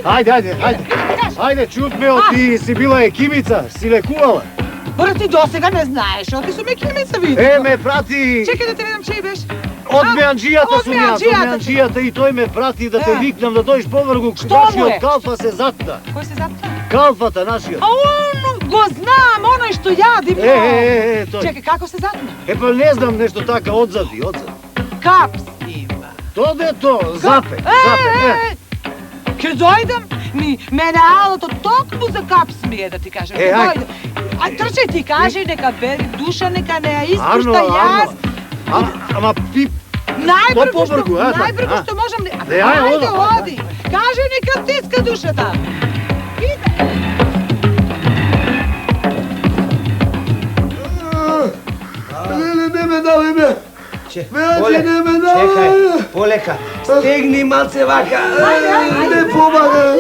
Ajde. Ajde, čutmeo, ti si bila ekibica, si le kuvala. Bora, ti dosega ne znaješ, ovdje su me kimica vidio. Me prati... Čekaj da te vedam čiji beš. Od Meandžijata i toj me prati da te viknem da dođeš povrgu. Što mu je? Od Kalfa se zatna. Koji se zapta? Kalfata našija. A on go znam, onaj što jadim. To. Čekaj, kako se zatne? Pa ne znam, nešto taka, odzadi. Kaps ima. To ne to, zape. Kad dojdem, mene auto toknu za kap smije, da ti kažem. Ajde. A trče ti kaže, neka beri duša, neka ne ispušta jaz. Ama ti... Najbrgo što možem... Ajde, odi. Kaže, neka tiska duša tamo. Ide. Ne me dali me. Čekaj, poleka, stegni malce vaka, ne pomaga.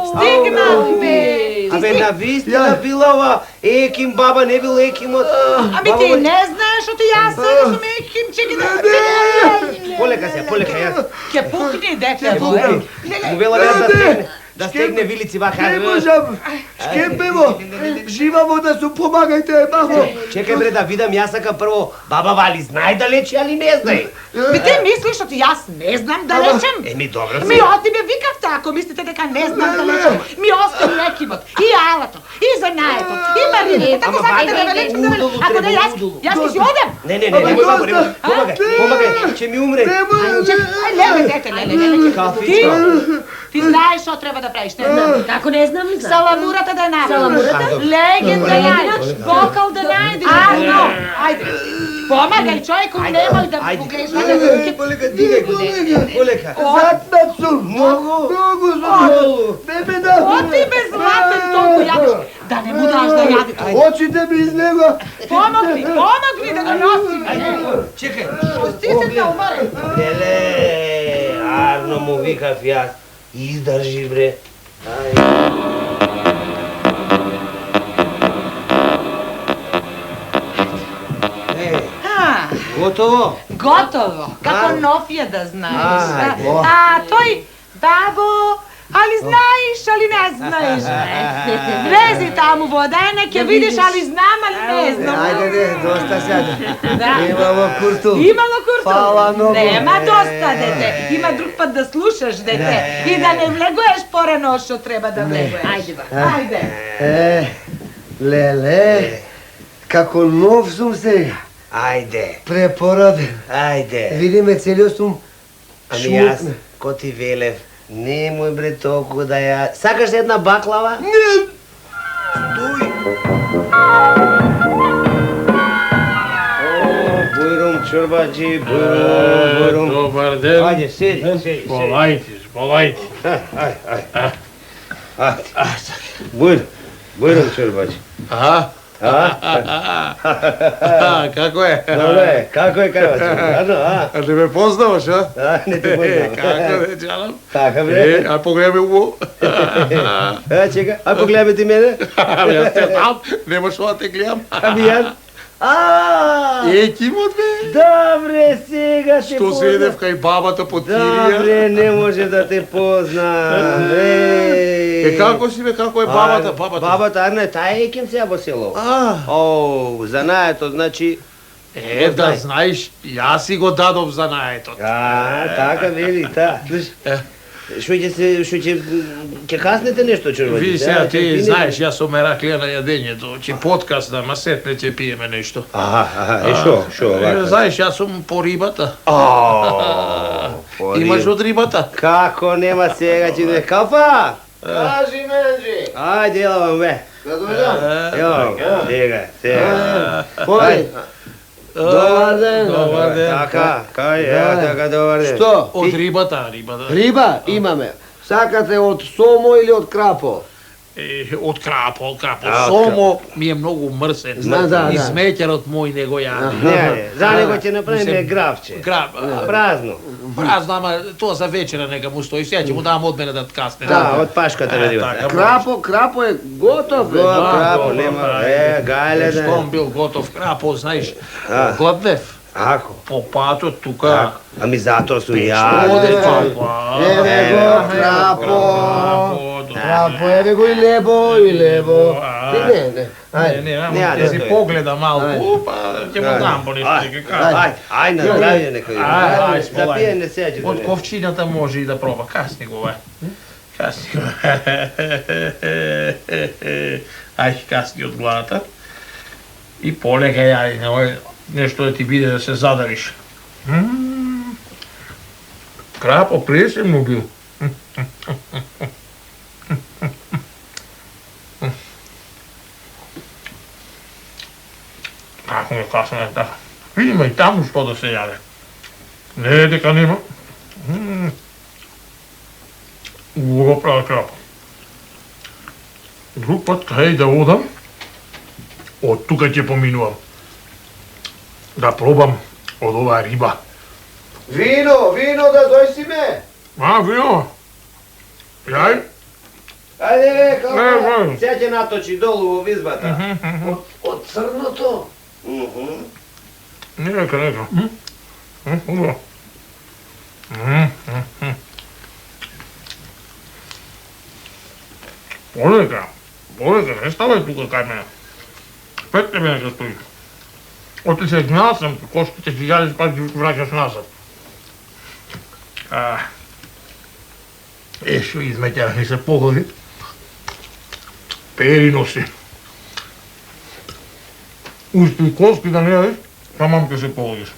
Stignam me. Абе, навистина била ова еким баба, не бил еким од... Ами ти не знаеш, ото јас сега сум еким, чекай да... Полека се, полека, јас. Ке пукни, дете, моје. Му вела да стегне вилици вака. Не можам, шкемпево, живамо да су помагајте, мамо. Чекај бре да видам, јас сакам прво, баба Вали, знај да лечи, али не знај. Ми ти мислиш, ото јас не знам да лечем? Еми, добро се. Ми од тебе викав тако, мислите дека не знам да лечем. Ми остави лекимот, и алатот, и занаетот, и марината, тако сакате да ме лечим, да ме лечим. Ако не, јас ти си одем. Не, бабо, помагај, ќе ми умре. Ај, леле, дете, леле. Ти знаеш што треба да правиш, не знам. Како не знам ли? Саламурата да најдеш. Саламурата? Леген да најдеш. Бокал да најдеш. Арно, ајде. Помагај човеку, немој да го гледаш. Полека, дигај го. Полека. Затнат сум. Многу сум. Не ме да... Оти без златен толку јадеш. Да не му даш да јаде тоа. Очите ми из него. Помогни да го носим. Чекај. Пусти се те умаре. Леле, Арно му викав јас. Издржи, бре. Готово? Готово. Како нов е да знаеш. А тој, бабо, али знаеш, али не знаеш. Влези таму во одење, ќе видиш, али знам, али не знам. Ајде, доста сега. Имало курту. Имало курту? Фала многу. Нема доста, дете. Има друг пат да слушаш, дете. И да не влегуваш порано што треба да влегуваш. Ајде, ба. Ајде. Леле, како нов сум сега. Ајде. Препороден. Ајде. Видиме целиот сум Ами јас, ко ти велев, немој бре толку да ја... Сакаш една баклава? Не! Стој! Бујрум, чорбаджи, бујрум. Добар ден. Ајде, седи. Полајте. Ајде. Бујрум, чорбаджи. Како е? Добре, како е каравачо? А ти ме познаваш, а? Не те познавам. Како не чалам? Така, бре. А погледај убаво. Чека, а погледај ти мене? Јас те знам, нема што да те гледам. Ами јас? Екимот бе. Добре, сега те Што се едев кај бабата по Тирија? Добре, не може да те познам, бре. Како си бе, како е бабата? Бабата, Арне, таа е еким сега во село. Занаето, значи... Да знаеш, јас си го дадов занаетот. Така вели, та. Што ќе каснете нешто, чорбаджи? Види сега, ти знаеш, јас сум мераклија на јадењето, ќе подкасна, ма сетне ќе пиеме нешто. Е шо, вака? Знаеш, јас сум по рибата. По Имаш од рибата? Како нема сега, ќе не кафа? Кажи, Менџи. Ајде, елавам, бе. Да дојдам. Елавам, сега. Добар ден. Добар ден. Така, така, добар ден. Што? Од рибата. Риба имаме. Сакате од сомо или од крапо? Од крапо. Сомо ми е многу мрсен. И смеќарот мој не го јади. Не, за него ќе направиме гравче. Празно. Празно, ама тоа за вечера нека му стои. Сега ќе му дам од мене да ткасне. Да, од пашката на рибата. Крапо е готов. Крапо, нема. Гајле да. Штом бил готов крапо, знаеш, гладнев. Ako? Po pato tuka. Ами затоа сум ја. Еве го, Крапо, еве го и лебо. Не. Не, да си погледа малку, па ќе му дам по нешто ќе кажа. Ај, на здравје некој. Ај, Да пие не сеќа. Од ковчињата може и да проба. Касни го, бе. Касни го. Ај, касни од главата. И полека ја, нешто да ти биде да се задариш. Крапо, пресемно бил. Како ме касна така. Видиме и таму што да се јаде. Не дека нема. Го прави Крапо. Друг пат кај да одам, од тука ќе поминувам. Да пробам од оваа риба. Вино, да дојси ме. Вино. Јај? Ајде, како? Сега ќе наточи долу во избата. Од црното. Нека. Убаво. Полека, не ставај тука кај мене. Петте мене ке стои. Оти се гнасам, кошките ќе јадеш, па ќе враќаш назад. Шо изметјах ми се погледи. Пери носи. Успи коски да не јадеш, тамам ке се погледиш.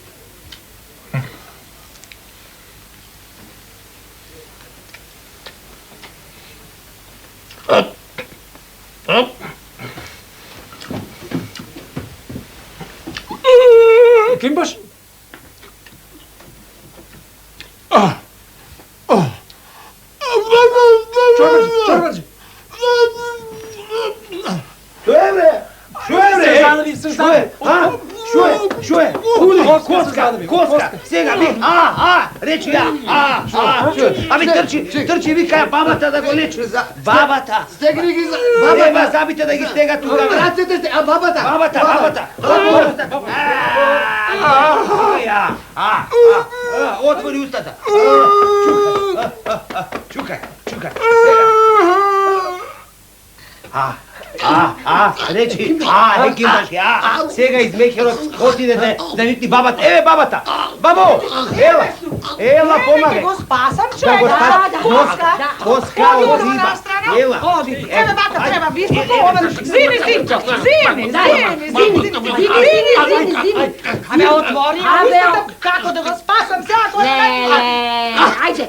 Кимбаш? Чорбаджи! Што е бре? Што е? Коска! Сега ви, речи ја, Ами трчи вика бабата да го лечи. Бабата! Стегни ги за Нема забите да ги стега тука. Рацете сте, а бабата? Бабата! Отвори устата. Чукај. Речи, неки имаш, сега измекерот отиде да нити бабата. Еве бабата! Бабо! Ела, помагај! Го спасам, Да човек. го спасам. Коска од риба. Ела. Оди. Еве бака треба високо, зими, Синчо. Зими. Абе, отвори устата, како да го спасам сега, коска. Ајде.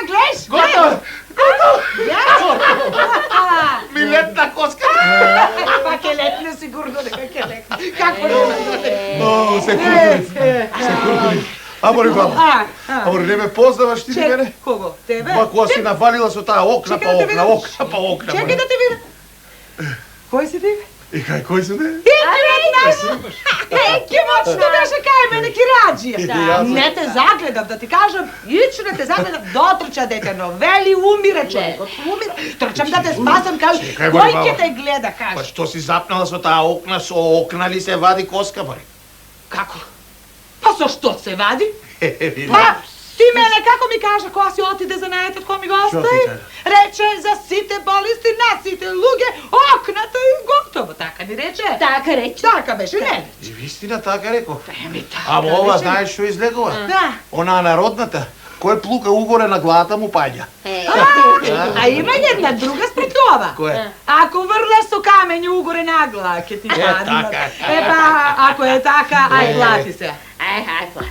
Глеш? Готов! Милетна коска! Па ке летне сигурно дека ке летне. Какво Се куркули. Амори баба. Амори не ме познаваш ти мене? Кого? Тебе? Ба кога си навалила со таа окна па окна. Чекай да те видам. Кој си ти? И кој се не? Ке моќно беше кај мене кираџија. Не те загледав, да ти кажам, лично те загледав, дотрча дете, но вели умире човекот, умире. Трчам да те спасам, кажу, кој ќе те гледа, Па кажу. што си запнала со таа окна, со окна ли се вади коска, баре? Како? Па со што се вади? Па, ти мене како ми кажа кога си отиде за најетот кој ми го остави? Рече за сите болести на сите луѓе, окната и готово, така ни рече. Така рече. Така беше, не? И вистина така реков. Еми така. Ама ова знаеш што излегува? Да. Она народната, кој плука угоре на главата му паѓа. А има една друга спретува. Која? Ако врлеш со камењу угоре на глава, ќе ти падне. така. Епа, ако е така, ај плати се. Ај, плати.